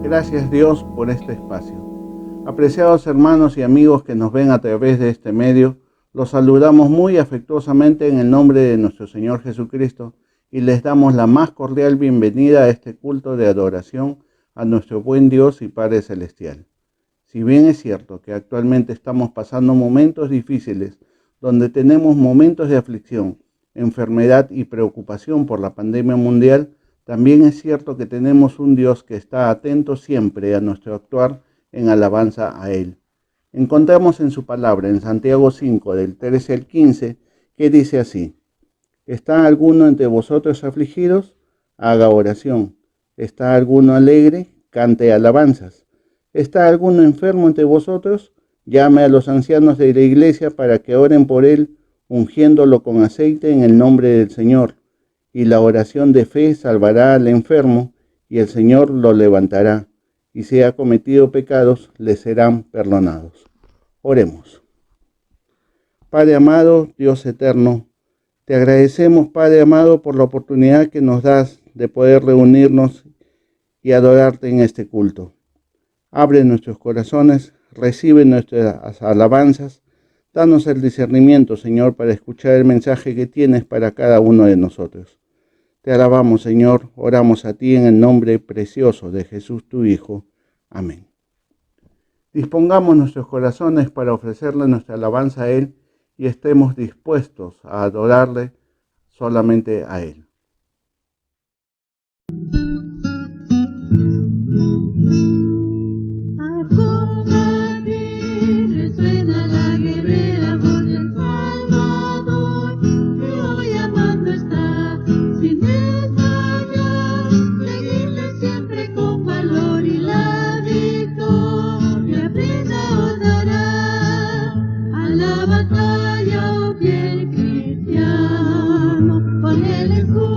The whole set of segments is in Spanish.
Gracias Dios por este espacio. Apreciados hermanos y amigos que nos ven a través de este medio, los saludamos muy afectuosamente en el nombre de nuestro Señor Jesucristo y les damos la más cordial bienvenida a este culto de adoración a nuestro buen Dios y Padre Celestial. Si bien es cierto que actualmente estamos pasando momentos difíciles, donde tenemos momentos de aflicción, enfermedad y preocupación por la pandemia mundial, también es cierto que tenemos un Dios que está atento siempre a nuestro actuar en alabanza a Él. Encontramos en su palabra, en Santiago 5, del 13 al 15, que dice así: ¿Está alguno entre vosotros afligidos? Haga oración. ¿Está alguno alegre? Cante alabanzas. ¿Está alguno enfermo entre vosotros? Llame a los ancianos de la iglesia para que oren por él, ungiéndolo con aceite en el nombre del Señor. Y la oración de fe salvará al enfermo, y el Señor lo levantará, y si ha cometido pecados, le serán perdonados. Oremos. Padre amado, Dios eterno, te agradecemos, Padre amado, por la oportunidad que nos das de poder reunirnos y adorarte en este culto. Abre nuestros corazones, recibe nuestras alabanzas, danos el discernimiento, Señor, para escuchar el mensaje que tienes para cada uno de nosotros. Te alabamos, Señor, oramos a ti en el nombre precioso de Jesús, tu Hijo. Amén. Dispongamos nuestros corazones para ofrecerle nuestra alabanza a Él y estemos dispuestos a adorarle solamente a Él. La batalla, oh fiel cristiano, con el escudo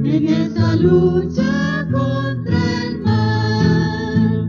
en esta lucha contra el mal.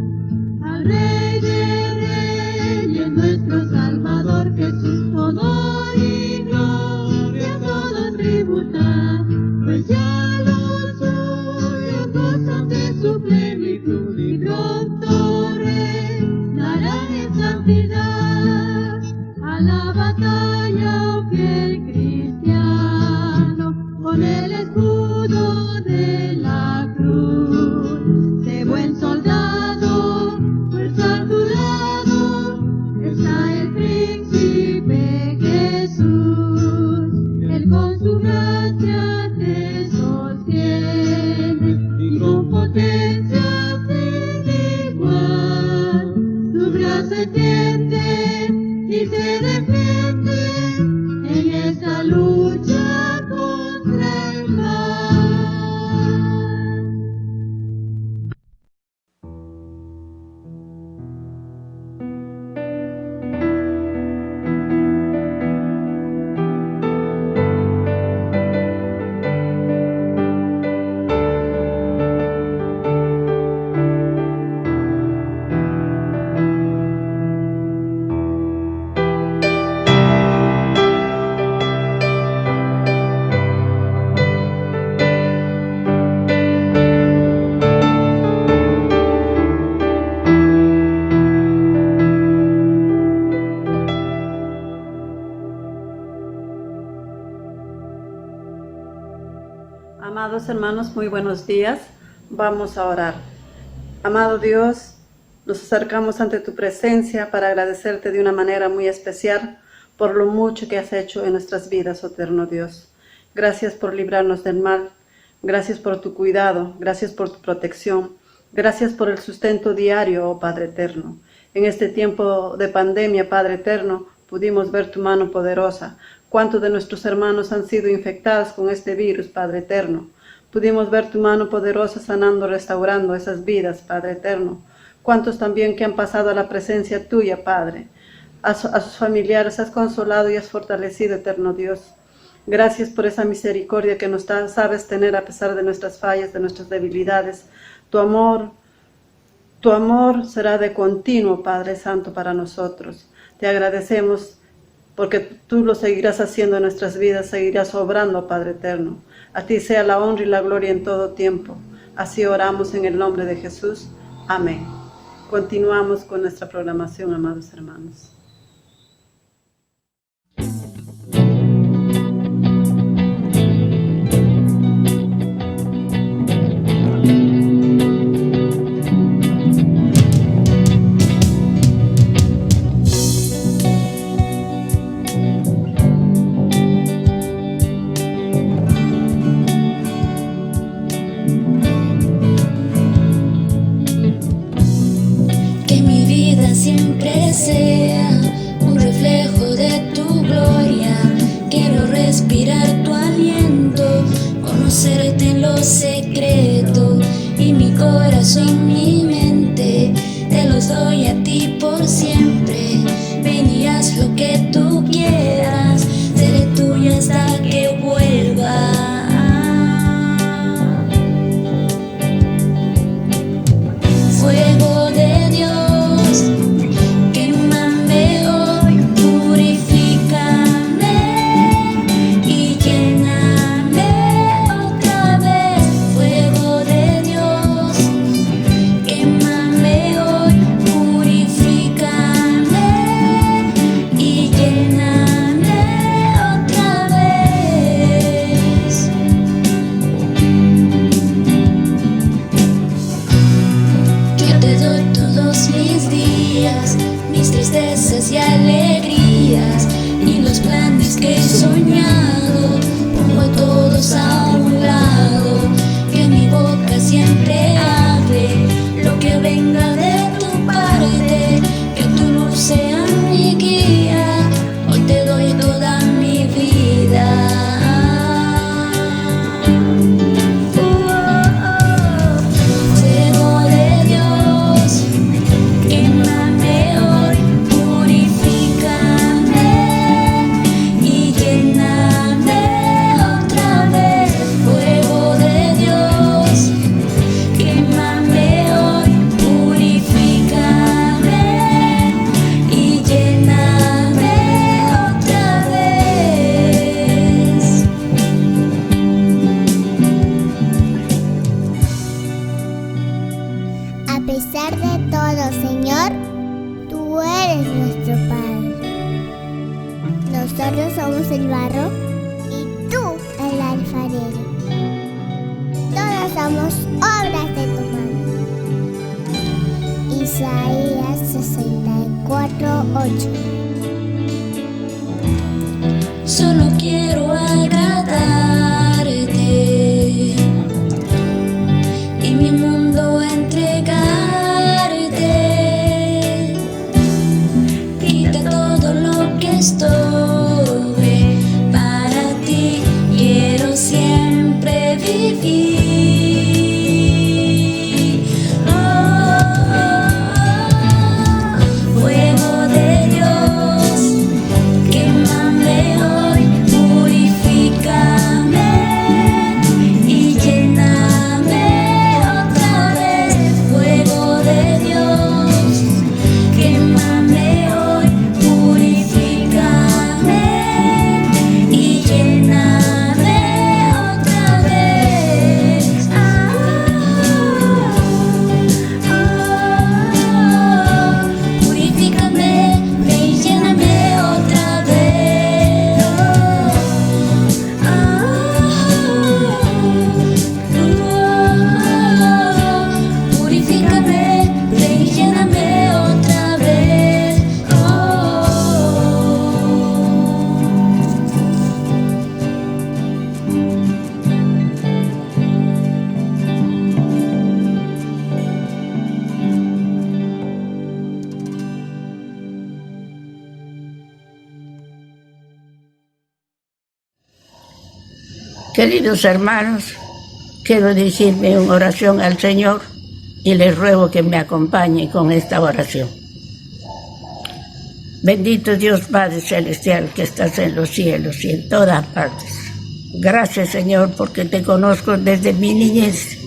Al Rey de Reyes, nuestro Salvador Jesús, honor y gloria todo tributar, pues ya los suyos gozan de su plenitud y pronto reinarán en santidad. A la batalla, oh fiel cristiano, con el escudo de la cruz, de buen soldado, pues a tu lado está el príncipe Jesús. Él con su gracia te sostiene y con potencia sin igual. Su brazo extiende y te defiende en esta lucha contra el mal. Amados hermanos, muy buenos días. Vamos a orar. Amado Dios, nos acercamos ante tu presencia para agradecerte de una manera muy especial por lo mucho que has hecho en nuestras vidas, oh eterno Dios. Gracias por librarnos del mal. Gracias por tu cuidado. Gracias por tu protección. Gracias por el sustento diario, oh Padre eterno. En este tiempo de pandemia, Padre eterno, pudimos ver tu mano poderosa. ¿Cuántos de nuestros hermanos han sido infectados con este virus, Padre eterno? Pudimos ver tu mano poderosa sanando, restaurando esas vidas, Padre eterno. ¿Cuántos también que han pasado a la presencia tuya, Padre? A sus familiares has consolado y has fortalecido, eterno Dios. Gracias por esa misericordia que nos sabes tener a pesar de nuestras fallas, de nuestras debilidades. Tu amor será de continuo, Padre Santo, para nosotros. Te agradecemos porque tú lo seguirás haciendo en nuestras vidas, seguirás obrando, Padre eterno. A ti sea la honra y la gloria en todo tiempo. Así oramos en el nombre de Jesús. Amén. Continuamos con nuestra programación, amados hermanos. Siempre sea un reflejo de tu gloria. Quiero respirar tu aliento, conocerte en lo secreto, y mi corazón y mi mente te los doy a ti por siempre. Ven y haz lo que tú quieras, seré tuya hasta que vuelva. Fuego de Dios, quémame hoy, purifícame y lléname otra vez. Fuego de Dios, quémame hoy, purifícame y lléname. somos obras de tu mano. Isaías 64:8. Solo quiero agradarte y mi mundo entregarte. Quita todo lo que estorbe, para ti quiero siempre vivir. Fuego de Dios, quémame hoy, purifícame y lléname otra vez. Fuego de Dios, quémame hoy, purifícame y lléname otra vez. Purifícame y lléname otra vez. Purifícame y lléname otra vez. Queridos hermanos, quiero dirigirme una oración al Señor y les ruego que me acompañen con esta oración. Bendito Dios Padre Celestial que estás en los cielos y en todas partes. Gracias, Señor, porque te conozco desde mi niñez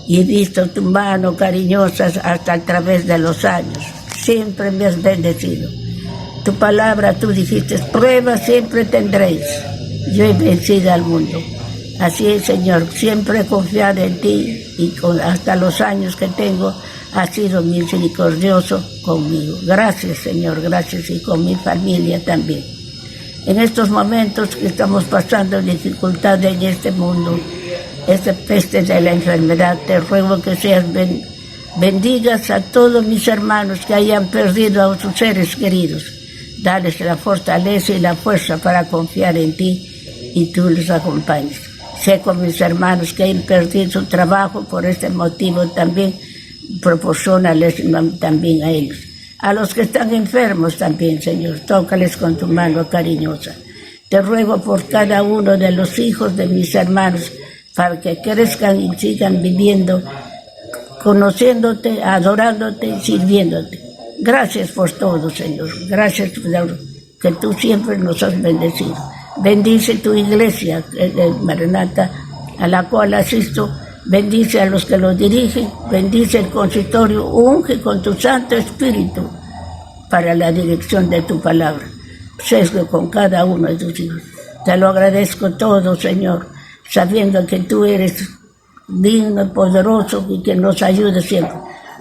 y he visto tu mano cariñosa hasta a través de los años. Siempre me has bendecido. Tu palabra, tú dijiste, pruebas siempre tendréis. Yo he vencido al mundo. Así es, Señor, siempre he confiado en ti y hasta los años que tengo has sido misericordioso conmigo. Gracias, Señor, gracias, y con mi familia también. En estos momentos que estamos pasando dificultades en este mundo, esta peste de la enfermedad, te ruego que seas bendigas a todos mis hermanos que hayan perdido a sus seres queridos. Dales la fortaleza y la fuerza para confiar en ti y tú les acompañes. Sé con mis hermanos que han perdido su trabajo, por este motivo también proporciónales también a ellos. A los que están enfermos también, Señor, tócales con tu mano cariñosa. Te ruego por cada uno de los hijos de mis hermanos, para que crezcan y sigan viviendo, conociéndote, adorándote y sirviéndote. Gracias por todo, Señor. Gracias por que tú siempre nos has bendecido. Bendice tu iglesia, Maranata, a la cual asisto. Bendice a los que lo dirigen. Bendice el consistorio. Unge con tu Santo Espíritu para la dirección de tu palabra. Sesgo con cada uno de tus hijos. Te lo agradezco todo, Señor, sabiendo que tú eres digno y poderoso y que nos ayuda siempre.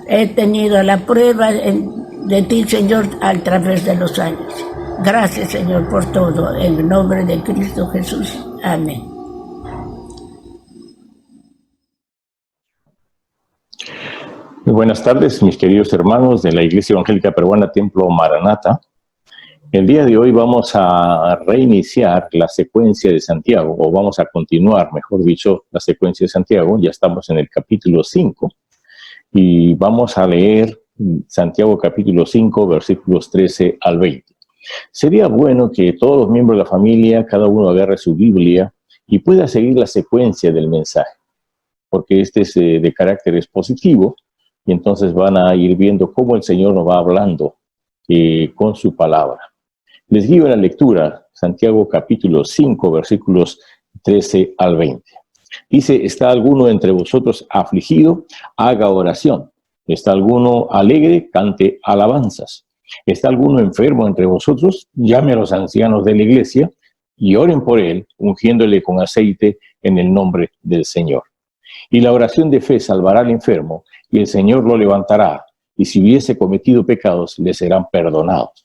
He tenido la prueba de ti, Señor, a través de los años. Gracias, Señor, por todo. En el nombre de Cristo Jesús. Amén. Muy buenas tardes, mis queridos hermanos de la Iglesia Evangélica Peruana Templo Maranata. El día de hoy vamos a reiniciar la secuencia de Santiago, o vamos a continuar, mejor dicho, la secuencia de Santiago. Ya estamos en el capítulo 5 y vamos a leer Santiago capítulo 5, versículos 13 al 20. Sería bueno que todos los miembros de la familia, cada uno agarre su Biblia y pueda seguir la secuencia del mensaje, porque este es de carácter expositivo, y entonces van a ir viendo cómo el Señor nos va hablando con su palabra. Les guío en la lectura, Santiago capítulo 5, versículos 13 al 20. Dice, ¿está alguno entre vosotros afligido? Haga oración. ¿Está alguno alegre? Cante alabanzas. ¿Está alguno enfermo entre vosotros? Llame a los ancianos de la iglesia y oren por él, ungiéndole con aceite en el nombre del Señor. Y la oración de fe salvará al enfermo, y el Señor lo levantará, y si hubiese cometido pecados, le serán perdonados.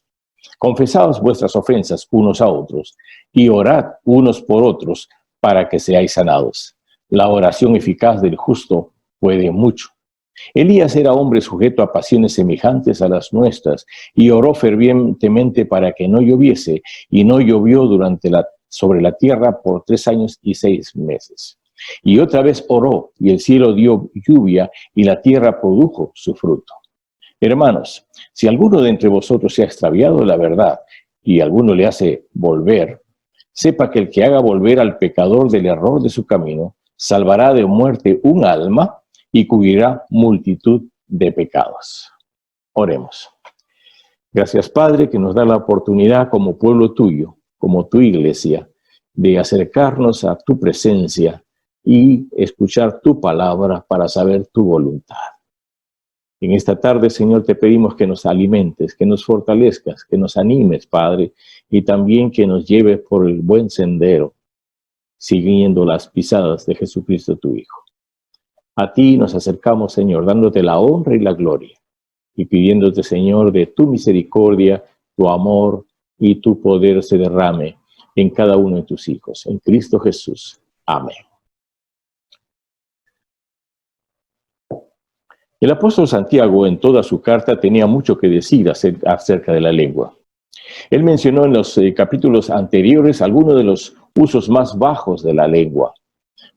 Confesaos vuestras ofensas unos a otros, y orad unos por otros, para que seáis sanados. La oración eficaz del justo puede mucho. Elías era hombre sujeto a pasiones semejantes a las nuestras y oró fervientemente para que no lloviese, y no llovió sobre la tierra por 3 años y 6 meses. Y otra vez oró, y el cielo dio lluvia, y la tierra produjo su fruto. Hermanos, si alguno de entre vosotros se ha extraviado de la verdad, y alguno le hace volver, sepa que el que haga volver al pecador del error de su camino, salvará de muerte un alma y cubrirá multitud de pecados. Oremos. Gracias, Padre, que nos da la oportunidad como pueblo tuyo, como tu iglesia, de acercarnos a tu presencia y escuchar tu palabra para saber tu voluntad. En esta tarde, Señor, te pedimos que nos alimentes, que nos fortalezcas, que nos animes, Padre, y también que nos lleves por el buen sendero, siguiendo las pisadas de Jesucristo, tu Hijo. A ti nos acercamos, Señor, dándote la honra y la gloria, y pidiéndote, Señor, de tu misericordia, tu amor y tu poder se derrame en cada uno de tus hijos. En Cristo Jesús. Amén. El apóstol Santiago en toda su carta tenía mucho que decir acerca de la lengua. Él mencionó en los capítulos anteriores algunos de los usos más bajos de la lengua.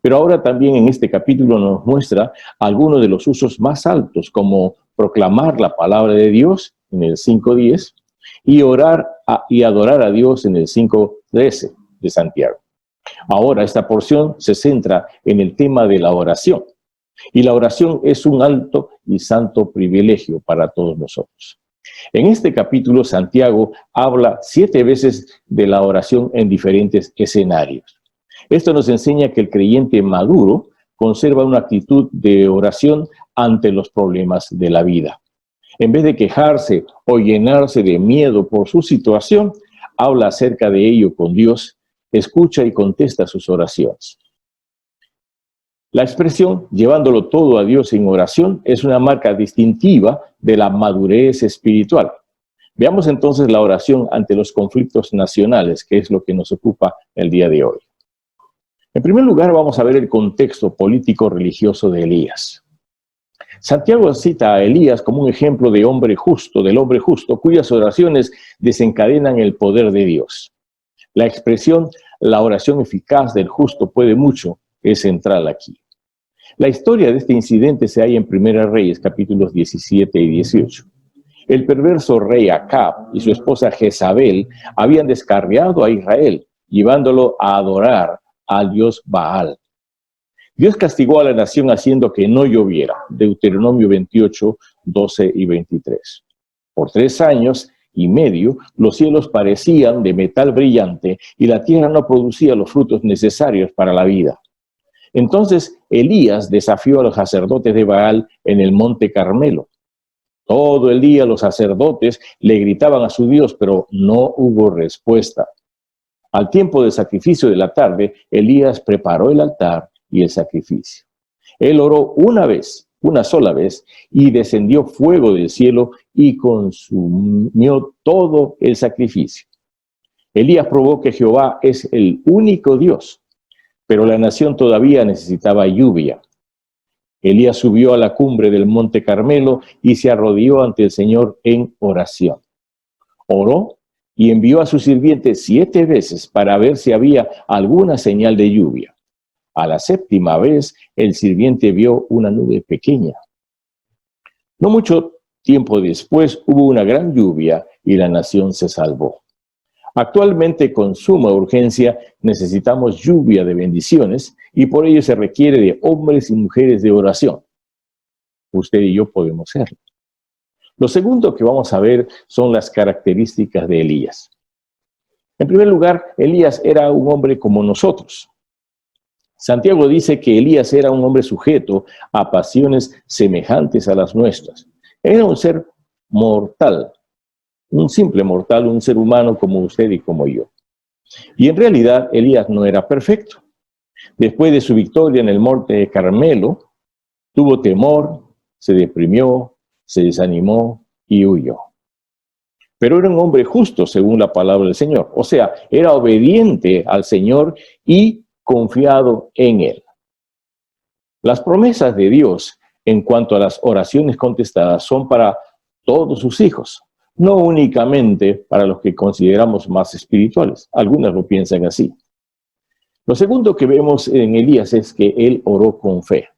Pero ahora también en este capítulo nos muestra algunos de los usos más altos, como proclamar la palabra de Dios en el 5:10 y orar y adorar a Dios en el 5:13 de Santiago. Ahora esta porción se centra en el tema de la oración. Y la oración es un alto y santo privilegio para todos nosotros. En este capítulo, Santiago habla 7 veces de la oración en diferentes escenarios. Esto nos enseña que el creyente maduro conserva una actitud de oración ante los problemas de la vida. En vez de quejarse o llenarse de miedo por su situación, habla acerca de ello con Dios, escucha y contesta sus oraciones. La expresión llevándolo todo a Dios en oración es una marca distintiva de la madurez espiritual. Veamos entonces la oración ante los conflictos nacionales, que es lo que nos ocupa el día de hoy. En primer lugar, vamos a ver el contexto político-religioso de Elías. Santiago cita a Elías como un ejemplo del hombre justo, cuyas oraciones desencadenan el poder de Dios. La expresión, la oración eficaz del justo puede mucho, es central aquí. La historia de este incidente se halla en Primera Reyes, capítulos 17 y 18. El perverso rey Acab y su esposa Jezabel habían descarriado a Israel, llevándolo a adorar al dios Baal. Dios castigó a la nación haciendo que no lloviera. Deuteronomio 28, 12 y 23. Por 3 años y medio, los cielos parecían de metal brillante y la tierra no producía los frutos necesarios para la vida. Entonces Elías desafió a los sacerdotes de Baal en el monte Carmelo. Todo el día los sacerdotes le gritaban a su Dios, pero no hubo respuesta. Al tiempo del sacrificio de la tarde, Elías preparó el altar y el sacrificio. Él oró una sola vez, y descendió fuego del cielo y consumió todo el sacrificio. Elías probó que Jehová es el único Dios, pero la nación todavía necesitaba lluvia. Elías subió a la cumbre del monte Carmelo y se arrodilló ante el Señor en oración. Oró y envió a su sirviente 7 veces para ver si había alguna señal de lluvia. A la 7ª vez, el sirviente vio una nube pequeña. No mucho tiempo después hubo una gran lluvia y la nación se salvó. Actualmente, con suma urgencia, necesitamos lluvia de bendiciones y por ello se requiere de hombres y mujeres de oración. Usted y yo podemos serlo. Lo segundo que vamos a ver son las características de Elías. En primer lugar, Elías era un hombre como nosotros. Santiago dice que Elías era un hombre sujeto a pasiones semejantes a las nuestras. Era un ser mortal. Un simple mortal, un ser humano como usted y como yo. Y en realidad Elías no era perfecto. Después de su victoria en el monte Carmelo, tuvo temor, se deprimió, se desanimó y huyó. Pero era un hombre justo según la palabra del Señor. O sea, era obediente al Señor y confiado en Él. Las promesas de Dios en cuanto a las oraciones contestadas son para todos sus hijos, no únicamente para los que consideramos más espirituales. Algunos lo piensan así. Lo segundo que vemos en Elías es que él oró con fe.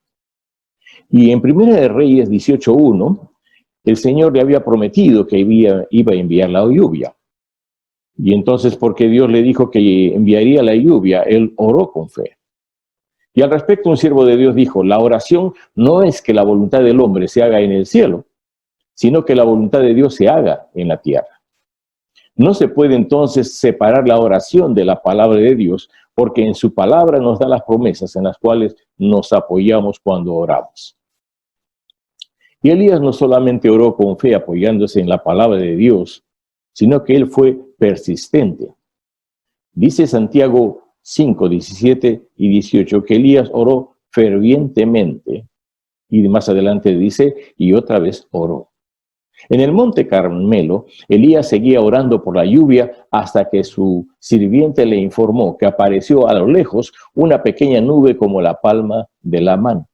Y en Primera de Reyes 18:1, el Señor le había prometido que iba a enviar la lluvia. Y entonces, porque Dios le dijo que enviaría la lluvia, él oró con fe. Y al respecto, un siervo de Dios dijo, la oración no es que la voluntad del hombre se haga en el cielo, sino que la voluntad de Dios se haga en la tierra. No se puede entonces separar la oración de la palabra de Dios, porque en su palabra nos da las promesas en las cuales nos apoyamos cuando oramos. Y Elías no solamente oró con fe apoyándose en la palabra de Dios, sino que él fue persistente. Dice Santiago 5, 17 y 18 que Elías oró fervientemente, y más adelante dice, y otra vez oró. En el monte Carmelo, Elías seguía orando por la lluvia hasta que su sirviente le informó que apareció a lo lejos una pequeña nube como la palma de la mano.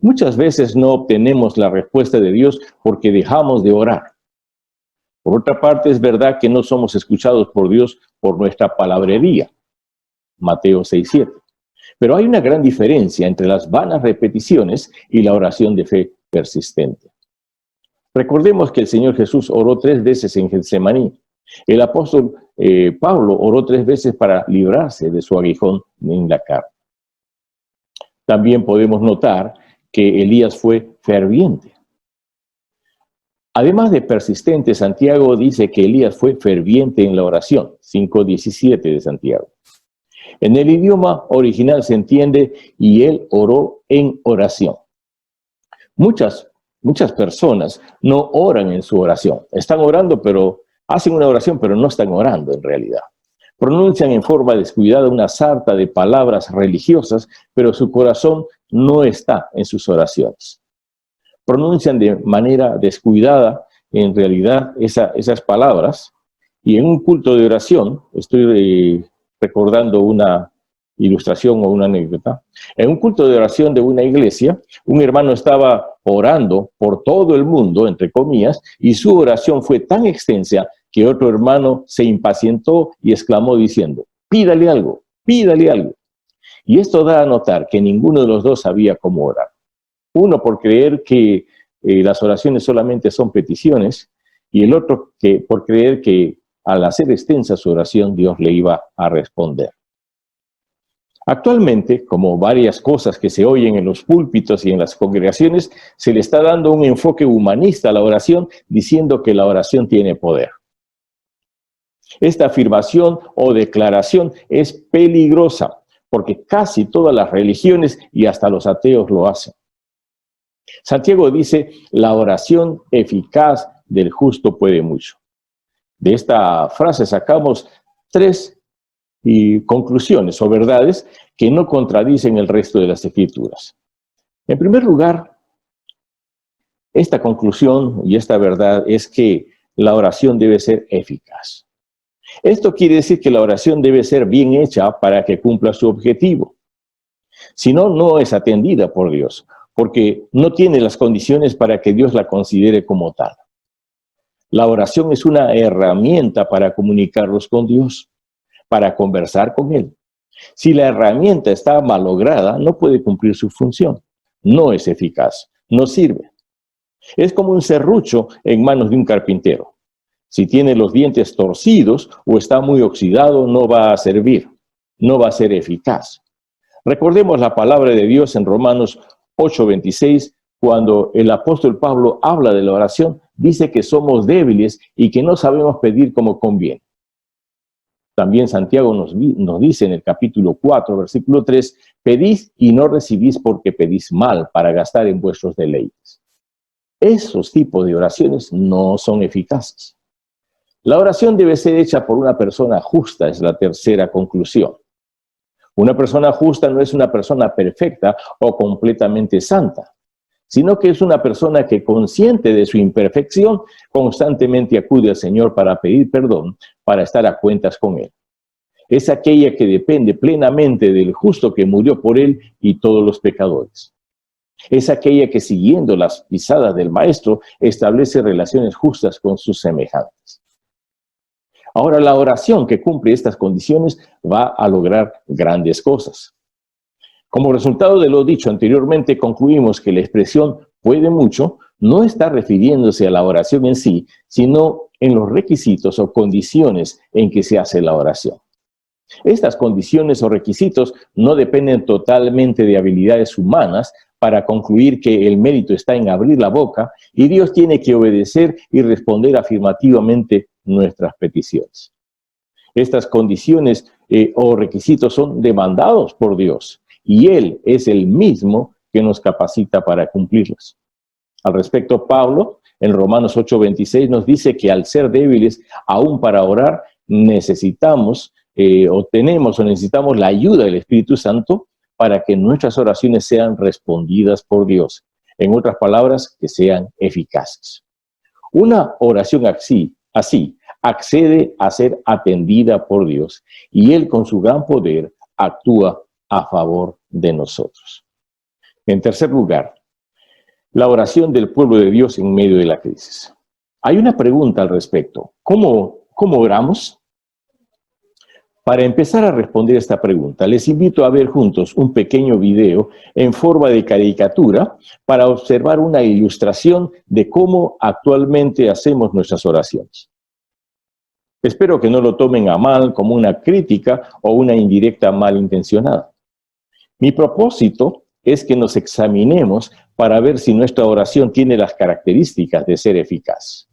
Muchas veces no obtenemos la respuesta de Dios porque dejamos de orar. Por otra parte, es verdad que no somos escuchados por Dios por nuestra palabrería. Mateo 6:7. Pero hay una gran diferencia entre las vanas repeticiones y la oración de fe persistente. Recordemos que el Señor Jesús oró 3 veces en Getsemaní. El apóstol Pablo oró 3 veces para librarse de su aguijón en la carne. También podemos notar que Elías fue ferviente. Además de persistente, Santiago dice que Elías fue ferviente en la oración, 5:17 de Santiago. En el idioma original se entiende, y él oró en oración. Muchas personas no oran en su oración. Están orando, pero hacen una oración, pero no están orando en realidad. Pronuncian en forma descuidada una sarta de palabras religiosas, pero su corazón no está en sus oraciones. Pronuncian de manera descuidada, en realidad, esas palabras, y en un culto de oración, estoy recordando una ilustración o una anécdota, en un culto de oración de una iglesia, un hermano estaba orando por todo el mundo, entre comillas, y su oración fue tan extensa que otro hermano se impacientó y exclamó diciendo, pídale algo, pídale algo. Y esto da a notar que ninguno de los dos sabía cómo orar. Uno por creer que las oraciones solamente son peticiones, y el otro por creer que al hacer extensa su oración, Dios le iba a responder. Actualmente, como varias cosas que se oyen en los púlpitos y en las congregaciones, se le está dando un enfoque humanista a la oración, diciendo que la oración tiene poder. Esta afirmación o declaración es peligrosa, porque casi todas las religiones y hasta los ateos lo hacen. Santiago dice, la oración eficaz del justo puede mucho. De esta frase sacamos 3 conclusiones o verdades que no contradicen el resto de las escrituras. En primer lugar, esta conclusión y esta verdad es que la oración debe ser eficaz. Esto quiere decir que la oración debe ser bien hecha para que cumpla su objetivo. Si no, no es atendida por Dios, porque no tiene las condiciones para que Dios la considere como tal. La oración es una herramienta para comunicarnos con Dios, para conversar con Él. Si la herramienta está malograda, no puede cumplir su función. No es eficaz, no sirve. Es como un serrucho en manos de un carpintero. Si tiene los dientes torcidos o está muy oxidado, no va a servir, no va a ser eficaz. Recordemos la palabra de Dios en Romanos 8:26, cuando el apóstol Pablo habla de la oración, dice que somos débiles y que no sabemos pedir como conviene. También Santiago nos dice en el capítulo 4, versículo 3, pedís y no recibís porque pedís mal para gastar en vuestros deleites. Esos tipos de oraciones no son eficaces. La oración debe ser hecha por una persona justa, es la tercera conclusión. Una persona justa no es una persona perfecta o completamente santa, sino que es una persona que, consciente de su imperfección, constantemente acude al Señor para pedir perdón, para estar a cuentas con Él. Es aquella que depende plenamente del justo que murió por él y todos los pecadores. Es aquella que, siguiendo las pisadas del Maestro, establece relaciones justas con sus semejantes. Ahora, la oración que cumple estas condiciones va a lograr grandes cosas. Como resultado de lo dicho anteriormente, concluimos que la expresión puede mucho no está refiriéndose a la oración en sí, sino en los requisitos o condiciones en que se hace la oración. Estas condiciones o requisitos no dependen totalmente de habilidades humanas para concluir que el mérito está en abrir la boca y Dios tiene que obedecer y responder afirmativamente nuestras peticiones. Estas condiciones o requisitos son demandados por Dios y Él es el mismo que nos capacita para cumplirlos. Al respecto, Pablo, en Romanos 8:26, nos dice que al ser débiles, aún para orar, necesitamos la ayuda del Espíritu Santo para que nuestras oraciones sean respondidas por Dios. En otras palabras, que sean eficaces. Una oración así accede a ser atendida por Dios y Él con su gran poder actúa a favor de nosotros. En tercer lugar, la oración del pueblo de Dios en medio de la crisis. Hay una pregunta al respecto. ¿Cómo oramos? Para empezar a responder esta pregunta, les invito a ver juntos un pequeño video en forma de caricatura para observar una ilustración de cómo actualmente hacemos nuestras oraciones. Espero que no lo tomen a mal como una crítica o una indirecta malintencionada. Mi propósito es que nos examinemos para ver si nuestra oración tiene las características de ser eficaz.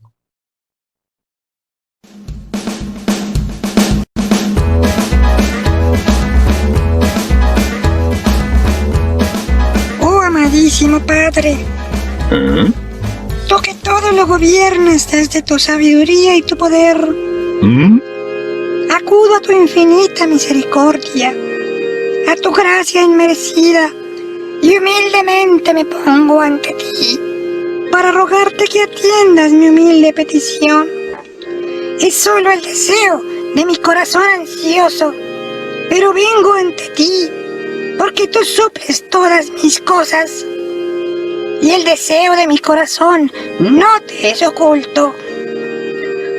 Oh, amadísimo Padre, tú que todo lo gobiernas desde tu sabiduría y tu poder, acudo a tu infinita misericordia, a tu gracia inmerecida, y humildemente me pongo ante ti para rogarte que atiendas mi humilde petición. Es solo el deseo de mi corazón ansioso, pero vengo ante ti porque tú suples todas mis cosas y el deseo de mi corazón no te es oculto.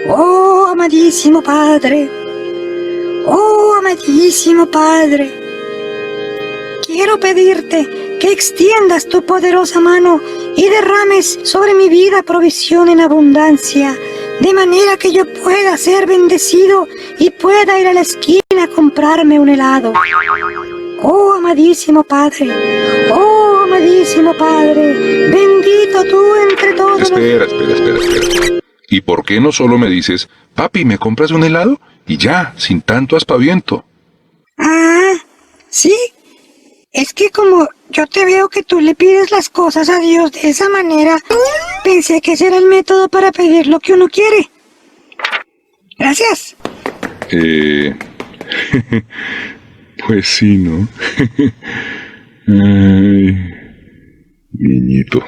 Oh, amadísimo Padre, quiero pedirte que extiendas tu poderosa mano y derrames sobre mi vida provisión en abundancia, de manera que yo pueda ser bendecido y pueda ir a la esquina a comprarme un helado. Oh, amadísimo Padre, bendito tú entre todos. Espera. ¿Y por qué no solo me dices, papi, ¿me compras un helado? Y ya, sin tanto aspaviento. Ah, sí. Es que como yo te veo que tú le pides las cosas a Dios de esa manera, pensé que ese era el método para pedir lo que uno quiere. Gracias. Pues sí, ¿no? Ay, niñito.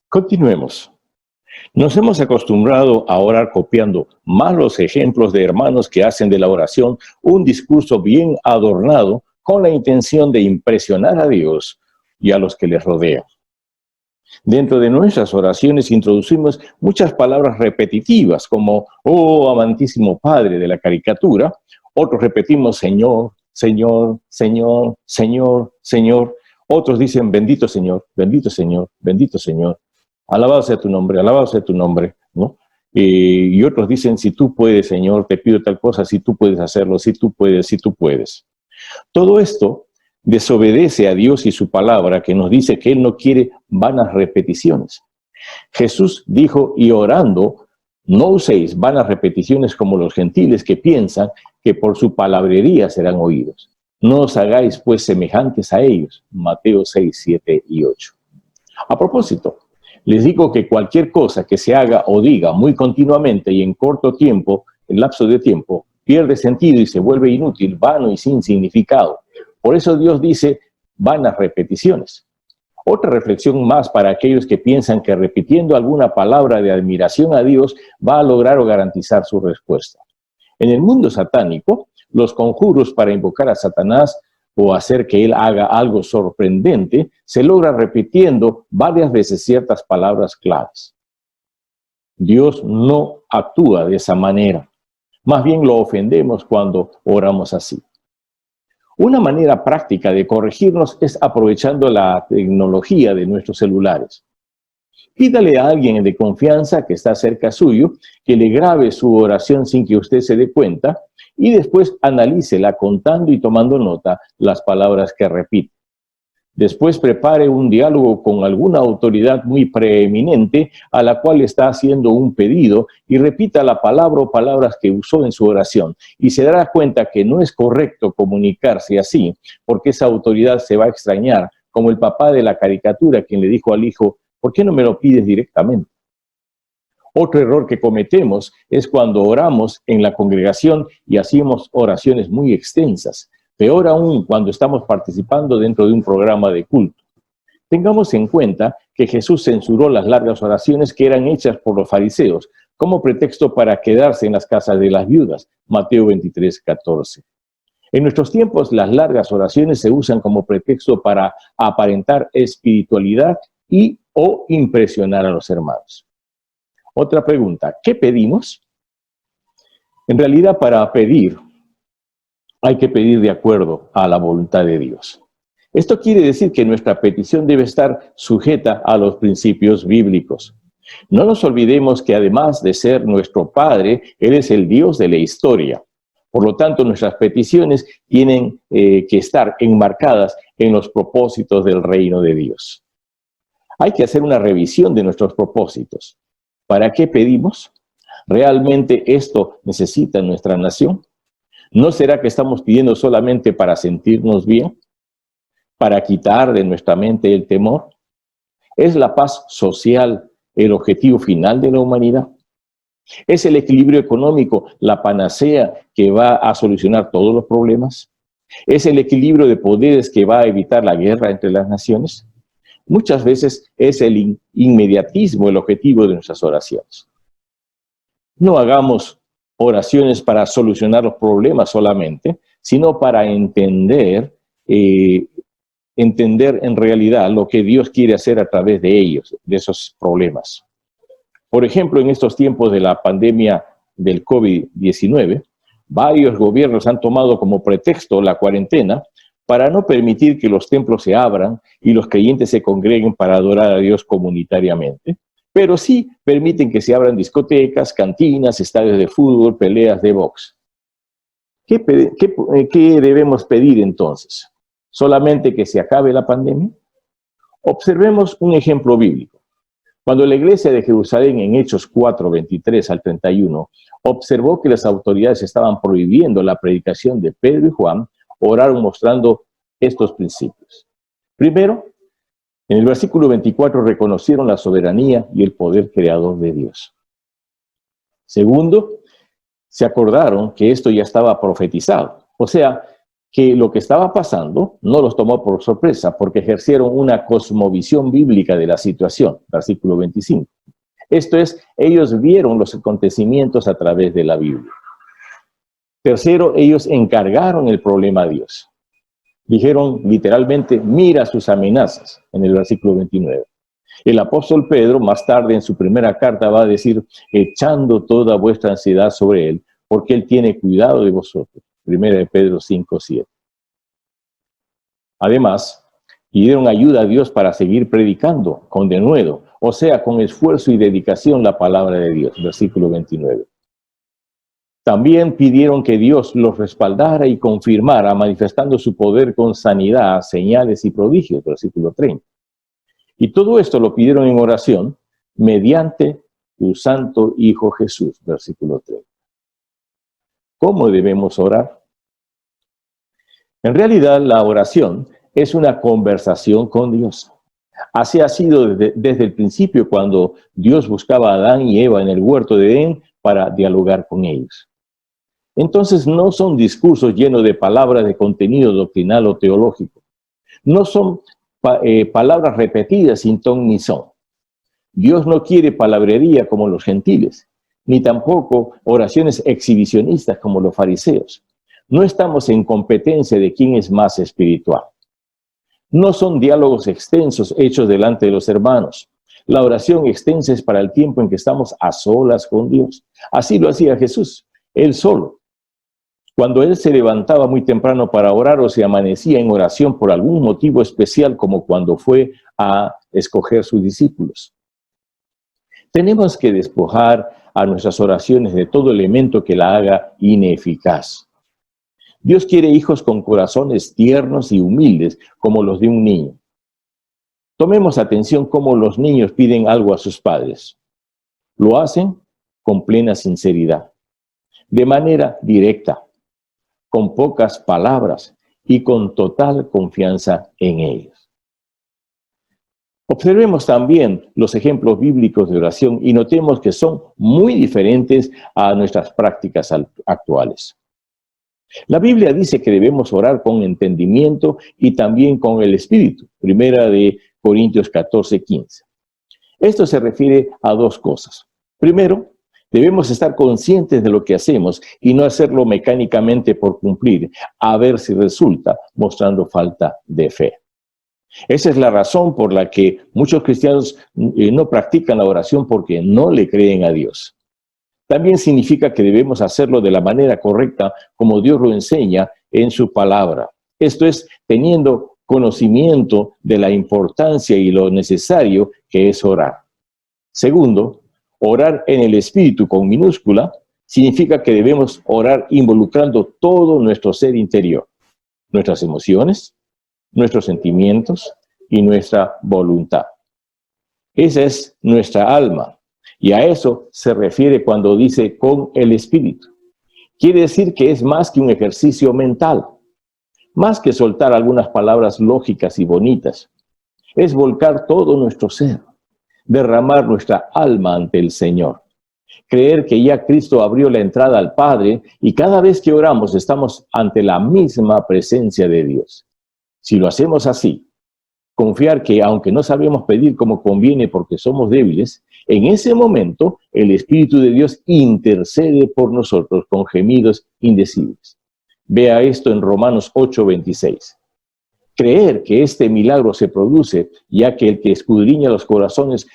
Continuemos. Nos hemos acostumbrado a orar copiando más los ejemplos de hermanos que hacen de la oración un discurso bien adornado con la intención de impresionar a Dios y a los que les rodean. Dentro de nuestras oraciones introducimos muchas palabras repetitivas como oh amantísimo Padre de la caricatura. Otros repetimos Señor, Señor, Señor, Señor, Señor. Otros dicen bendito Señor, bendito Señor, bendito Señor. Alabado sea tu nombre, ¿no? Y otros dicen, si tú puedes, Señor, te pido tal cosa, si tú puedes hacerlo, si tú puedes. Todo esto desobedece a Dios y su palabra, que nos dice que Él no quiere vanas repeticiones. Jesús dijo, y orando, no uséis vanas repeticiones como los gentiles que piensan que por su palabrería serán oídos. No os hagáis, pues, semejantes a ellos. Mateo 6, 7 y 8. A propósito, les digo que cualquier cosa que se haga o diga muy continuamente y en corto tiempo, en lapso de tiempo, pierde sentido y se vuelve inútil, vano y sin significado. Por eso Dios dice vanas repeticiones. Otra reflexión más para aquellos que piensan que repitiendo alguna palabra de admiración a Dios va a lograr o garantizar su respuesta. En el mundo satánico, los conjuros para invocar a Satanás o hacer que él haga algo sorprendente se logra repitiendo varias veces ciertas palabras claves. Dios no actúa de esa manera. Más bien lo ofendemos cuando oramos así. Una manera práctica de corregirnos es aprovechando la tecnología de nuestros celulares. Pídale a alguien de confianza que está cerca suyo que le grabe su oración sin que usted se dé cuenta y después analícela contando y tomando nota las palabras que repite. Después prepare un diálogo con alguna autoridad muy preeminente a la cual está haciendo un pedido y repita la palabra o palabras que usó en su oración. Y se dará cuenta que no es correcto comunicarse así, porque esa autoridad se va a extrañar, como el papá de la caricatura quien le dijo al hijo, ¿por qué no me lo pides directamente? Otro error que cometemos es cuando oramos en la congregación y hacemos oraciones muy extensas. Peor aún cuando estamos participando dentro de un programa de culto. Tengamos en cuenta que Jesús censuró las largas oraciones que eran hechas por los fariseos como pretexto para quedarse en las casas de las viudas. Mateo 23:14. En nuestros tiempos, las largas oraciones se usan como pretexto para aparentar espiritualidad y o impresionar a los hermanos. Otra pregunta, ¿qué pedimos? En realidad, para pedir, hay que pedir de acuerdo a la voluntad de Dios. Esto quiere decir que nuestra petición debe estar sujeta a los principios bíblicos. No nos olvidemos que además de ser nuestro Padre, Él es el Dios de la historia. Por lo tanto, nuestras peticiones tienen que estar enmarcadas en los propósitos del reino de Dios. Hay que hacer una revisión de nuestros propósitos. ¿Para qué pedimos? ¿Realmente esto necesita nuestra nación? ¿No será que estamos pidiendo solamente para sentirnos bien? ¿Para quitar de nuestra mente el temor? ¿Es la paz social el objetivo final de la humanidad? ¿Es el equilibrio económico la panacea que va a solucionar todos los problemas? ¿Es el equilibrio de poderes que va a evitar la guerra entre las naciones? Muchas veces es el inmediatismo el objetivo de nuestras oraciones. No hagamos oraciones para solucionar los problemas solamente, sino para entender en realidad lo que Dios quiere hacer a través de ellos, de esos problemas. Por ejemplo, en estos tiempos de la pandemia del COVID-19, varios gobiernos han tomado como pretexto la cuarentena para no permitir que los templos se abran y los creyentes se congreguen para adorar a Dios comunitariamente, pero sí permiten que se abran discotecas, cantinas, estadios de fútbol, peleas de box. ¿Qué debemos pedir entonces? ¿Solamente que se acabe la pandemia? Observemos un ejemplo bíblico. Cuando la iglesia de Jerusalén en Hechos 4, 23 al 31, observó que las autoridades estaban prohibiendo la predicación de Pedro y Juan, oraron mostrando estos principios. Primero, en el versículo 24 reconocieron la soberanía y el poder creador de Dios. Segundo, se acordaron que esto ya estaba profetizado. O sea, que lo que estaba pasando no los tomó por sorpresa porque ejercieron una cosmovisión bíblica de la situación. Versículo 25. Esto es, ellos vieron los acontecimientos a través de la Biblia. Tercero, ellos encargaron el problema a Dios. Dijeron literalmente, mira sus amenazas, en el versículo 29. El apóstol Pedro, más tarde en su primera carta, va a decir, echando toda vuestra ansiedad sobre él, porque él tiene cuidado de vosotros. Primera de Pedro 5, 7. Además, pidieron ayuda a Dios para seguir predicando con denuedo, o sea, con esfuerzo y dedicación la palabra de Dios. Versículo 29. También pidieron que Dios los respaldara y confirmara, manifestando su poder con sanidad, señales y prodigios. Versículo 30. Y todo esto lo pidieron en oración mediante tu santo Hijo Jesús. Versículo 30. ¿Cómo debemos orar? En realidad, la oración es una conversación con Dios. Así ha sido desde el principio cuando Dios buscaba a Adán y Eva en el huerto de Edén para dialogar con ellos. Entonces, no son discursos llenos de palabras de contenido doctrinal o teológico. No son palabras repetidas sin ton ni son. Dios no quiere palabrería como los gentiles, ni tampoco oraciones exhibicionistas como los fariseos. No estamos en competencia de quién es más espiritual. No son diálogos extensos hechos delante de los hermanos. La oración extensa es para el tiempo en que estamos a solas con Dios. Así lo hacía Jesús, él solo. Cuando él se levantaba muy temprano para orar o se amanecía en oración por algún motivo especial, como cuando fue a escoger sus discípulos. Tenemos que despojar a nuestras oraciones de todo elemento que la haga ineficaz. Dios quiere hijos con corazones tiernos y humildes, como los de un niño. Tomemos atención cómo los niños piden algo a sus padres. Lo hacen con plena sinceridad, de manera directa, con pocas palabras y con total confianza en ellos. Observemos también los ejemplos bíblicos de oración y notemos que son muy diferentes a nuestras prácticas actuales. La Biblia dice que debemos orar con entendimiento y también con el Espíritu. Primera de Corintios 14:15. Esto se refiere a dos cosas. Primero, debemos estar conscientes de lo que hacemos y no hacerlo mecánicamente por cumplir, a ver si resulta, mostrando falta de fe. Esa es la razón por la que muchos cristianos no practican la oración porque no le creen a Dios. También significa que debemos hacerlo de la manera correcta como Dios lo enseña en su palabra. Esto es, teniendo conocimiento de la importancia y lo necesario que es orar. Segundo, orar en el Espíritu con minúscula significa que debemos orar involucrando todo nuestro ser interior, nuestras emociones, nuestros sentimientos y nuestra voluntad. Esa es nuestra alma. Y a eso se refiere cuando dice con el Espíritu. Quiere decir que es más que un ejercicio mental, más que soltar algunas palabras lógicas y bonitas. Es volcar todo nuestro ser, derramar nuestra alma ante el Señor. Creer que ya Cristo abrió la entrada al Padre y cada vez que oramos estamos ante la misma presencia de Dios. Si lo hacemos así, confiar que aunque no sabemos pedir como conviene porque somos débiles, en ese momento el Espíritu de Dios intercede por nosotros con gemidos indecibles. Vea esto en Romanos 8:26. Creer que este milagro se produce, ya que el que escudriña los corazones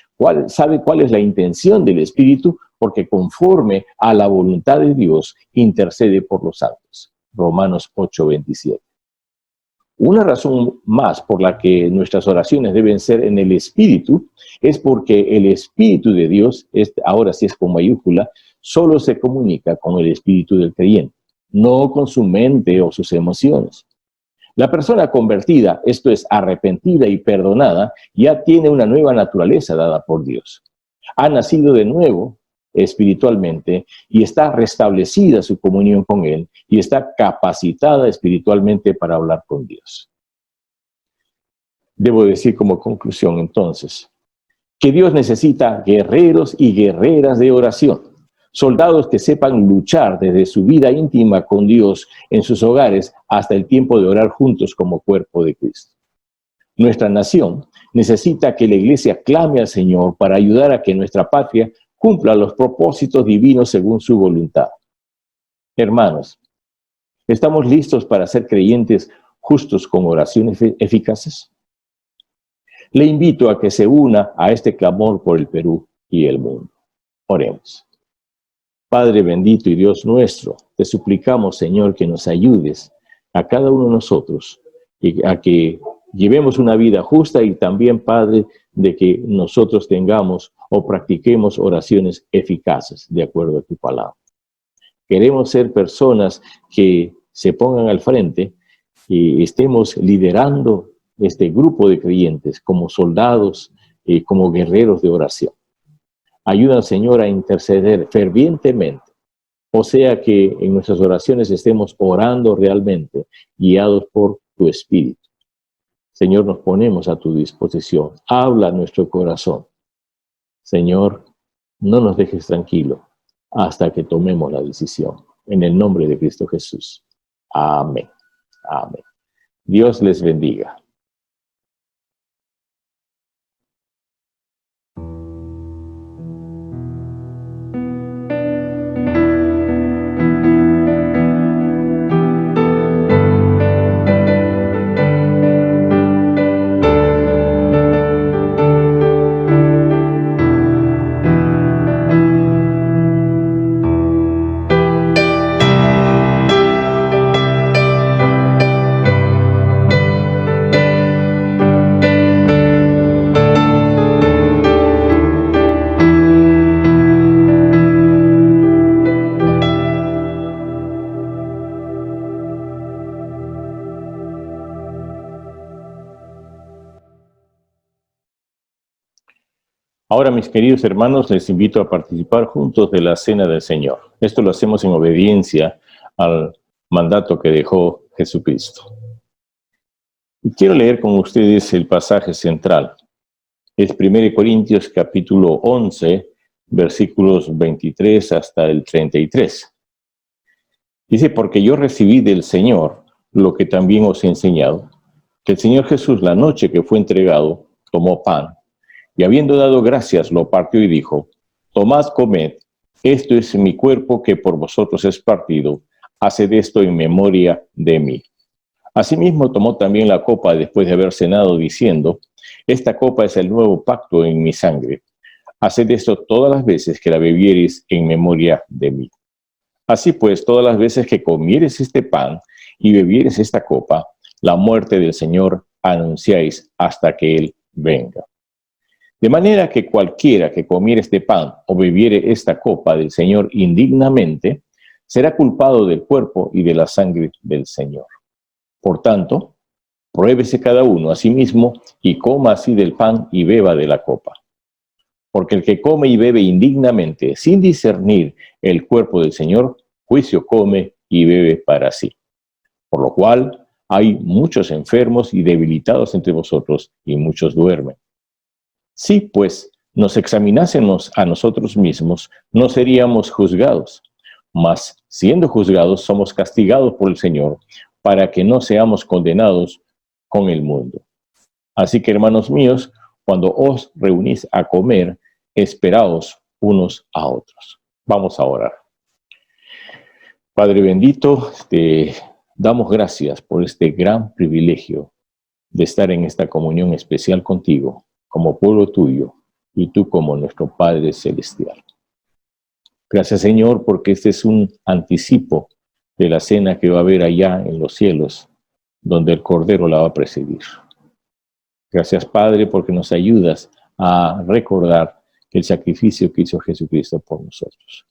sabe cuál es la intención del Espíritu, porque conforme a la voluntad de Dios intercede por los santos. Romanos 8:27. Una razón más por la que nuestras oraciones deben ser en el Espíritu es porque el Espíritu de Dios, ahora sí es con mayúscula, solo se comunica con el Espíritu del creyente, no con su mente o sus emociones. La persona convertida, esto es, arrepentida y perdonada, ya tiene una nueva naturaleza dada por Dios. Ha nacido de nuevo espiritualmente y está restablecida su comunión con Él y está capacitada espiritualmente para hablar con Dios. Debo decir como conclusión entonces que Dios necesita guerreros y guerreras de oración, soldados que sepan luchar desde su vida íntima con Dios en sus hogares hasta el tiempo de orar juntos como cuerpo de Cristo. Nuestra nación necesita que la Iglesia clame al Señor para ayudar a que nuestra patria cumpla los propósitos divinos según su voluntad. Hermanos, ¿estamos listos para ser creyentes justos con oraciones eficaces? Le invito a que se una a este clamor por el Perú y el mundo. Oremos. Padre bendito y Dios nuestro, te suplicamos, Señor, que nos ayudes a cada uno de nosotros y a que llevemos una vida justa y también, Padre, de que nosotros tengamos o practiquemos oraciones eficaces de acuerdo a tu palabra. Queremos ser personas que se pongan al frente y estemos liderando este grupo de creyentes como soldados y como guerreros de oración. Ayúdanos, Señor, a interceder fervientemente, o sea que en nuestras oraciones estemos orando realmente, guiados por tu Espíritu. Señor, nos ponemos a tu disposición. Habla a nuestro corazón. Señor, no nos dejes tranquilo hasta que tomemos la decisión. En el nombre de Cristo Jesús. Amén. Amén. Dios les bendiga. Ahora, mis queridos hermanos, les invito a participar juntos de la Cena del Señor. Esto lo hacemos en obediencia al mandato que dejó Jesucristo. Y quiero leer con ustedes el pasaje central. Es 1 Corintios capítulo 11, versículos 23 hasta el 33. Dice, porque yo recibí del Señor lo que también os he enseñado, que el Señor Jesús, la noche que fue entregado, tomó pan, y habiendo dado gracias, lo partió y dijo, tomad, comed, esto es mi cuerpo que por vosotros es partido, haced esto en memoria de mí. Asimismo tomó también la copa después de haber cenado, diciendo, esta copa es el nuevo pacto en mi sangre. Haced esto todas las veces que la bebiereis en memoria de mí. Así pues, todas las veces que comiereis este pan y bebiereis esta copa, la muerte del Señor anunciáis hasta que Él venga. De manera que cualquiera que comiere este pan o bebiere esta copa del Señor indignamente, será culpado del cuerpo y de la sangre del Señor. Por tanto, pruébese cada uno a sí mismo y coma así del pan y beba de la copa. Porque el que come y bebe indignamente, sin discernir el cuerpo del Señor, juicio come y bebe para sí. Por lo cual, hay muchos enfermos y debilitados entre vosotros, y muchos duermen. Si, pues, nos examinásemos a nosotros mismos, no seríamos juzgados. Mas, siendo juzgados, somos castigados por el Señor, para que no seamos condenados con el mundo. Así que, hermanos míos, cuando os reunís a comer, esperaos unos a otros. Vamos a orar. Padre bendito, te damos gracias por este gran privilegio de estar en esta comunión especial contigo, como pueblo tuyo, y tú como nuestro Padre Celestial. Gracias, Señor, porque este es un anticipo de la cena que va a haber allá en los cielos, donde el Cordero la va a presidir. Gracias, Padre, porque nos ayudas a recordar el sacrificio que hizo Jesucristo por nosotros.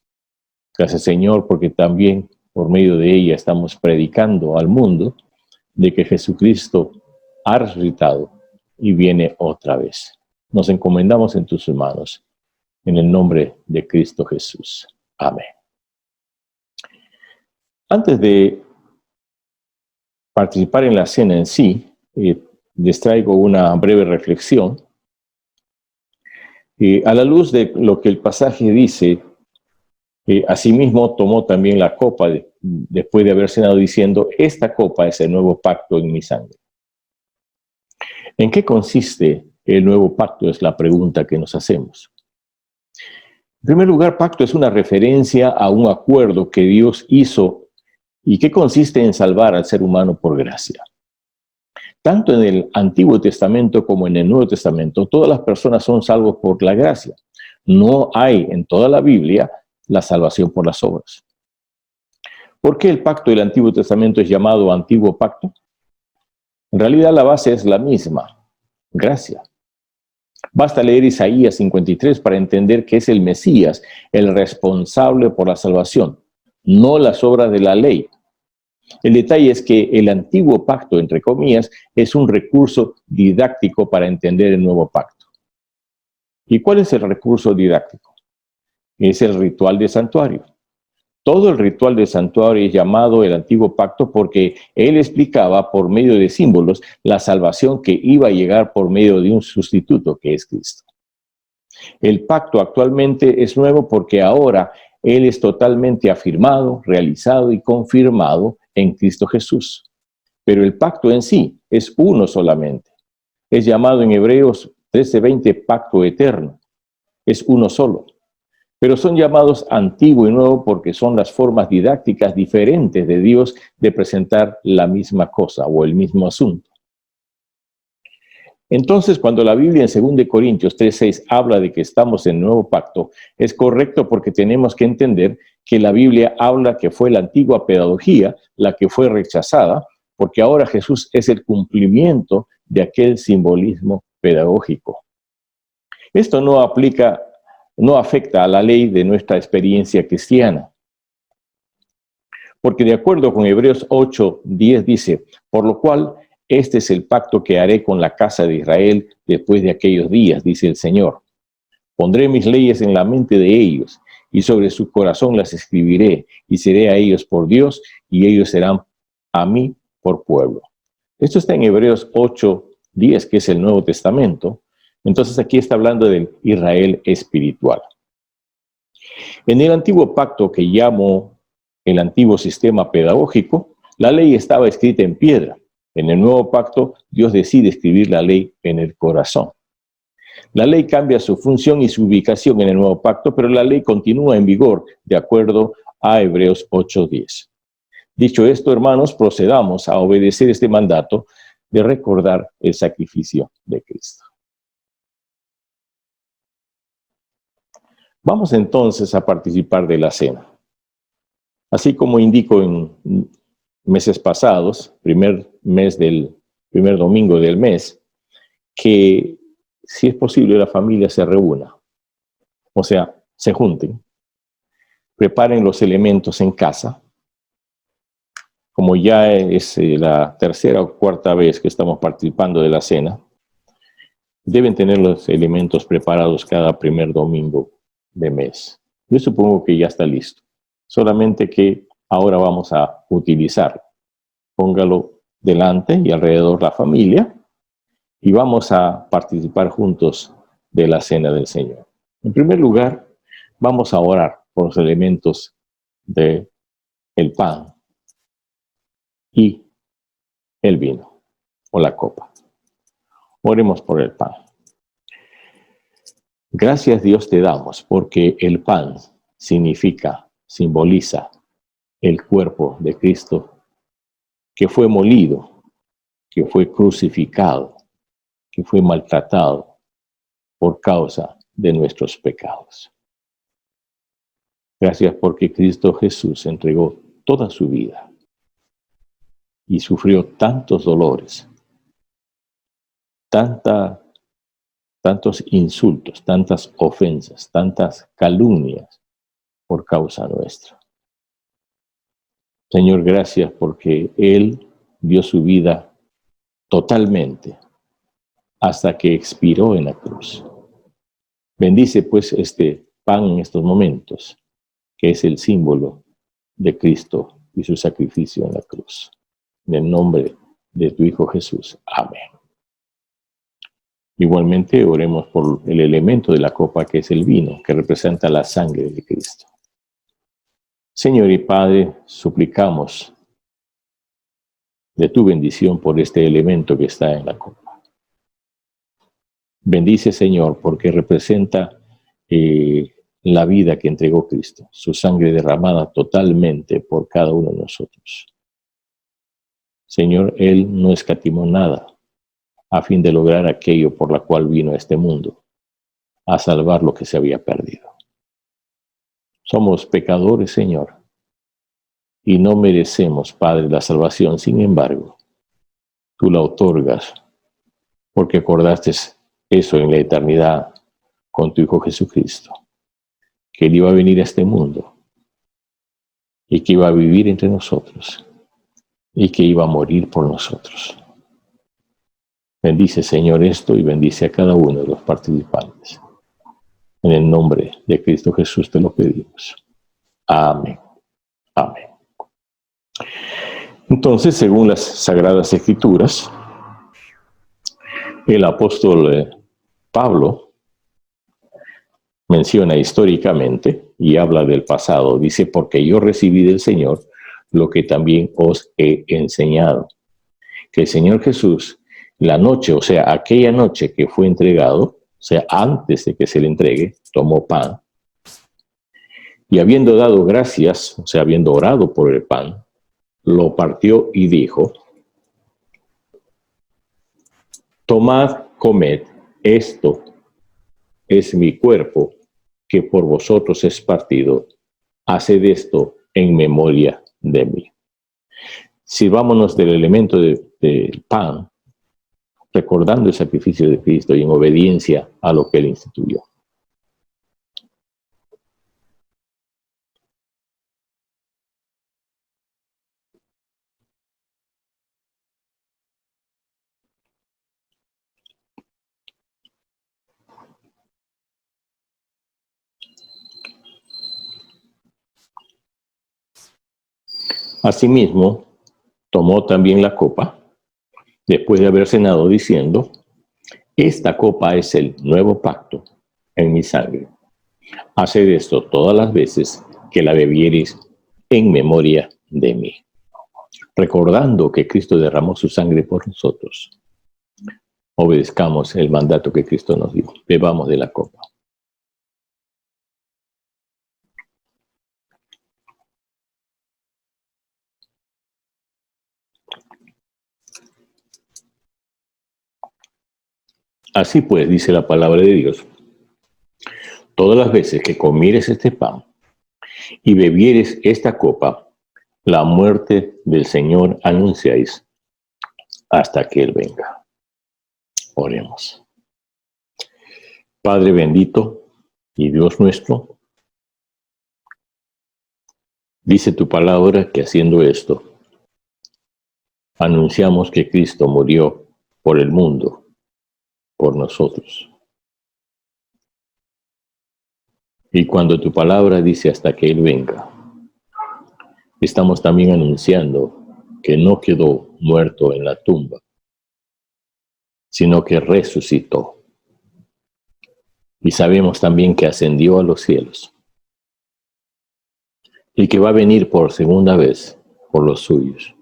Gracias, Señor, porque también por medio de ella estamos predicando al mundo de que Jesucristo ha resucitado y viene otra vez. Nos encomendamos en tus manos, en el nombre de Cristo Jesús. Amén. Antes de participar en la cena en sí, les traigo una breve reflexión. A la luz de lo que el pasaje dice, asimismo tomó también la copa después de haber cenado diciendo, esta copa es el nuevo pacto en mi sangre. ¿En qué consiste el nuevo pacto? Es la pregunta que nos hacemos. En primer lugar, pacto es una referencia a un acuerdo que Dios hizo y que consiste en salvar al ser humano por gracia. Tanto en el Antiguo Testamento como en el Nuevo Testamento, todas las personas son salvos por la gracia. No hay en toda la Biblia la salvación por las obras. ¿Por qué el pacto del Antiguo Testamento es llamado Antiguo Pacto? En realidad la base es la misma, gracia. Basta leer Isaías 53 para entender que es el Mesías el responsable por la salvación, no las obras de la ley. El detalle es que el antiguo pacto, entre comillas, es un recurso didáctico para entender el nuevo pacto. ¿Y cuál es el recurso didáctico? Es el ritual del santuario. Todo el ritual del santuario es llamado el antiguo pacto porque él explicaba por medio de símbolos la salvación que iba a llegar por medio de un sustituto que es Cristo. El pacto actualmente es nuevo porque ahora él es totalmente afirmado, realizado y confirmado en Cristo Jesús. Pero el pacto en sí es uno solamente. Es llamado en Hebreos 13:20 pacto eterno. Es uno solo. Pero son llamados antiguo y nuevo porque son las formas didácticas diferentes de Dios de presentar la misma cosa o el mismo asunto. Entonces, cuando la Biblia en 2 Corintios 3:6 habla de que estamos en nuevo pacto, es correcto porque tenemos que entender que la Biblia habla que fue la antigua pedagogía la que fue rechazada, porque ahora Jesús es el cumplimiento de aquel simbolismo pedagógico. Esto no afecta a la ley de nuestra experiencia cristiana. Porque de acuerdo con Hebreos 8:10 dice, por lo cual este es el pacto que haré con la casa de Israel después de aquellos días, dice el Señor. Pondré mis leyes en la mente de ellos, y sobre su corazón las escribiré, y seré a ellos por Dios, y ellos serán a mí por pueblo. Esto está en Hebreos 8:10, que es el Nuevo Testamento. Entonces aquí está hablando del Israel espiritual. En el antiguo pacto, que llamo el antiguo sistema pedagógico, la ley estaba escrita en piedra. En el nuevo pacto, Dios decide escribir la ley en el corazón. La ley cambia su función y su ubicación en el nuevo pacto, pero la ley continúa en vigor de acuerdo a Hebreos 8:10. Dicho esto, hermanos, procedamos a obedecer este mandato de recordar el sacrificio de Cristo. Vamos entonces a participar de la cena. Así como indico en meses pasados, primer domingo del mes, que si es posible la familia se reúna, o sea, se junten, preparen los elementos en casa. Como ya es la tercera o cuarta vez que estamos participando de la cena, deben tener los elementos preparados cada primer domingo de mes. Yo supongo que ya está listo, solamente que ahora vamos a utilizarlo. Póngalo delante y alrededor la familia y vamos a participar juntos de la cena del Señor. En primer lugar, vamos a orar por los elementos del pan y el vino o la copa. Oremos por el pan. Gracias, Dios, te damos porque el pan simboliza el cuerpo de Cristo que fue molido, que fue crucificado, que fue maltratado por causa de nuestros pecados. Gracias porque Cristo Jesús entregó toda su vida y sufrió tantos dolores, tantos insultos, tantas ofensas, tantas calumnias por causa nuestra. Señor, gracias porque Él dio su vida totalmente hasta que expiró en la cruz. Bendice pues este pan en estos momentos, que es el símbolo de Cristo y su sacrificio en la cruz. En el nombre de tu Hijo Jesús. Amén. Igualmente oremos por el elemento de la copa, que es el vino, que representa la sangre de Cristo. Señor y Padre, suplicamos de tu bendición por este elemento que está en la copa. Bendice, Señor, porque representa la vida que entregó Cristo, su sangre derramada totalmente por cada uno de nosotros. Señor, Él no escatimó nada a fin de lograr aquello por la cual vino a este mundo, a salvar lo que se había perdido. Somos pecadores, Señor, y no merecemos, Padre, la salvación. Sin embargo, tú la otorgas porque acordaste eso en la eternidad con tu Hijo Jesucristo, que Él iba a venir a este mundo y que iba a vivir entre nosotros y que iba a morir por nosotros. Bendice, Señor, esto y bendice a cada uno de los participantes. En el nombre de Cristo Jesús te lo pedimos. Amén. Amén. Entonces, según las Sagradas Escrituras, el apóstol Pablo menciona históricamente y habla del pasado. Dice, porque yo recibí del Señor lo que también os he enseñado. Que el Señor Jesús, la noche, o sea, aquella noche que fue entregado, o sea, antes de que se le entregue, tomó pan y habiendo dado gracias, o sea, habiendo orado por el pan, lo partió y dijo, tomad, comed, esto es mi cuerpo que por vosotros es partido, haced esto en memoria de mí. Sirvámonos del elemento del pan, recordando el sacrificio de Cristo y en obediencia a lo que Él instituyó. Asimismo, tomó también la copa, después de haber cenado, diciendo: esta copa es el nuevo pacto en mi sangre. Haced esto todas las veces que la bebiereis en memoria de mí. Recordando que Cristo derramó su sangre por nosotros, obedezcamos el mandato que Cristo nos dio. Bebamos de la copa. Así pues, dice la palabra de Dios: todas las veces que comieres este pan y bebieres esta copa, la muerte del Señor anunciáis hasta que Él venga. Oremos. Padre bendito y Dios nuestro, dice tu palabra que haciendo esto, anunciamos que Cristo murió por el mundo, por nosotros. Y cuando tu palabra dice hasta que Él venga, estamos también anunciando que no quedó muerto en la tumba, sino que resucitó. Y sabemos también que ascendió a los cielos y que va a venir por segunda vez por los suyos.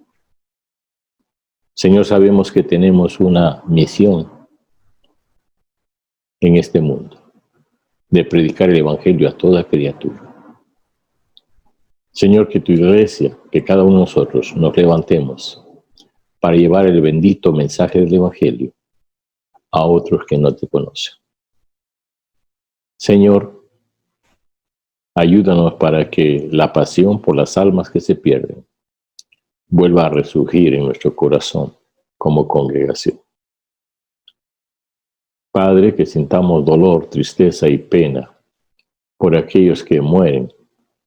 Señor, sabemos que tenemos una misión en este mundo, de predicar el Evangelio a toda criatura. Señor, que tu iglesia, que cada uno de nosotros nos levantemos para llevar el bendito mensaje del Evangelio a otros que no te conocen. Señor, ayúdanos para que la pasión por las almas que se pierden vuelva a resurgir en nuestro corazón como congregación. Padre, que sintamos dolor, tristeza y pena por aquellos que mueren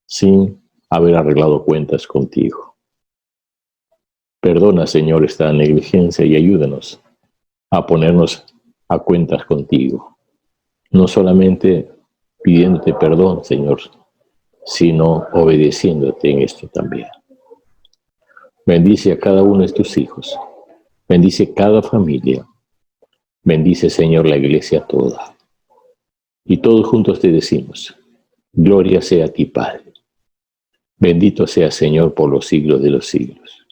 sin haber arreglado cuentas contigo. Perdona, Señor, esta negligencia y ayúdanos a ponernos a cuentas contigo. No solamente pidiéndote perdón, Señor, sino obedeciéndote en esto también. Bendice a cada uno de tus hijos. Bendice cada familia. Bendice, Señor, la iglesia toda. Y todos juntos te decimos: gloria sea a ti, Padre. Bendito sea, Señor, por los siglos de los siglos.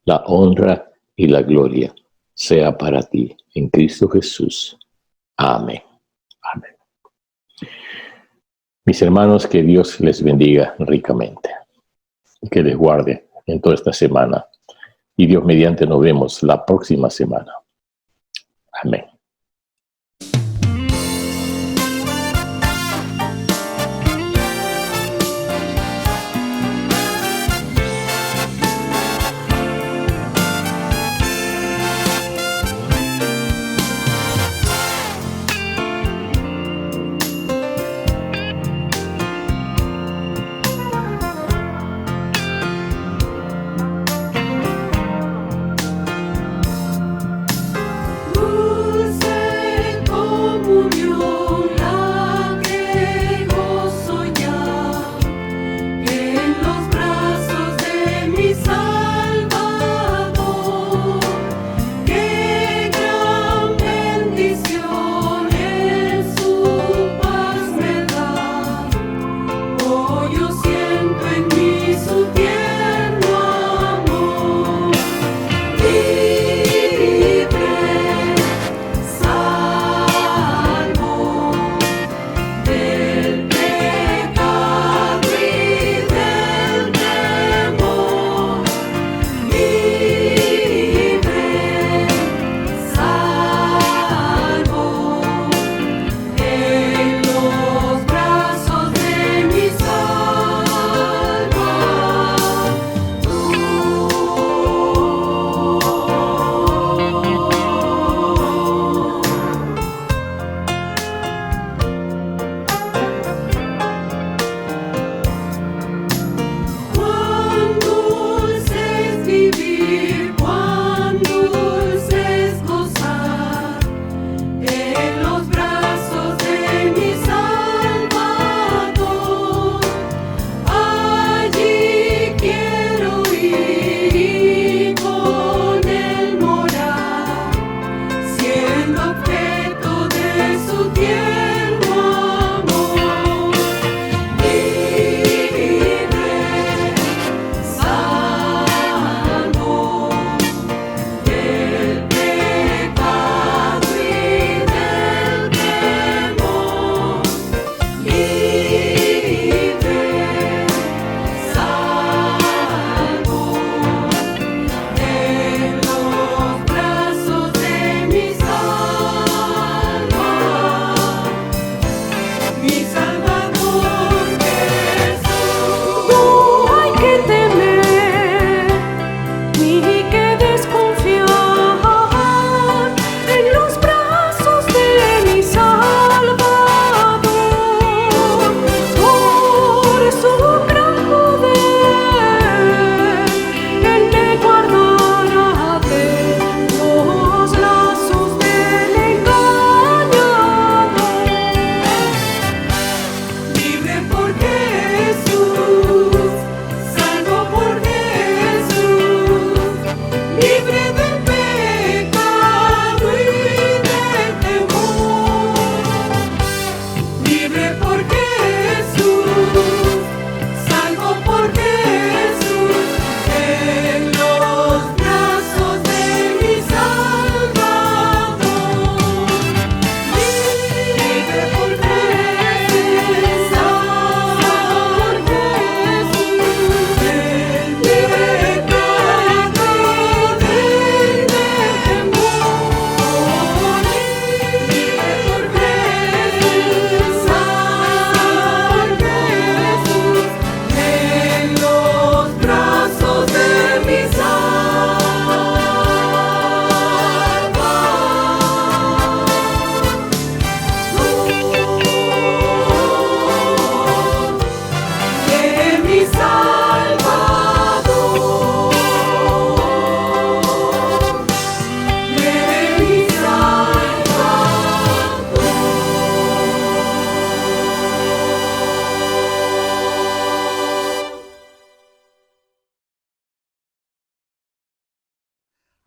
La honra y la gloria sea para ti, en Cristo Jesús. Amén. Amén. Mis hermanos, que Dios les bendiga ricamente y que les guarde en toda esta semana. Y Dios mediante nos vemos la próxima semana. Amén.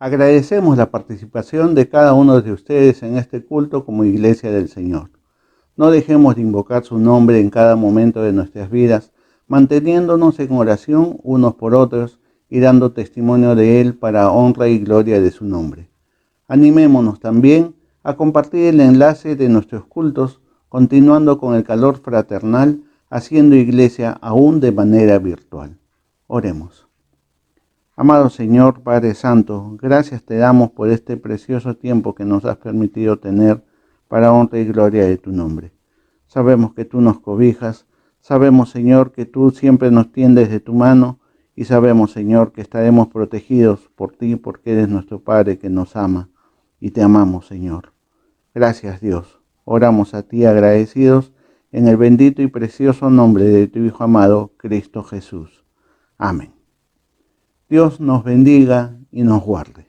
Agradecemos la participación de cada uno de ustedes en este culto como Iglesia del Señor. No dejemos de invocar su nombre en cada momento de nuestras vidas, manteniéndonos en oración unos por otros y dando testimonio de Él para honra y gloria de su nombre. Animémonos también a compartir el enlace de nuestros cultos, continuando con el calor fraternal, haciendo iglesia aún de manera virtual. Oremos. Amado Señor, Padre Santo, gracias te damos por este precioso tiempo que nos has permitido tener para honra y gloria de tu nombre. Sabemos que tú nos cobijas, sabemos, Señor, que tú siempre nos tiendes de tu mano y sabemos, Señor, que estaremos protegidos por ti porque eres nuestro Padre que nos ama y te amamos, Señor. Gracias, Dios. Oramos a ti agradecidos en el bendito y precioso nombre de tu Hijo amado, Cristo Jesús. Amén. Dios nos bendiga y nos guarde.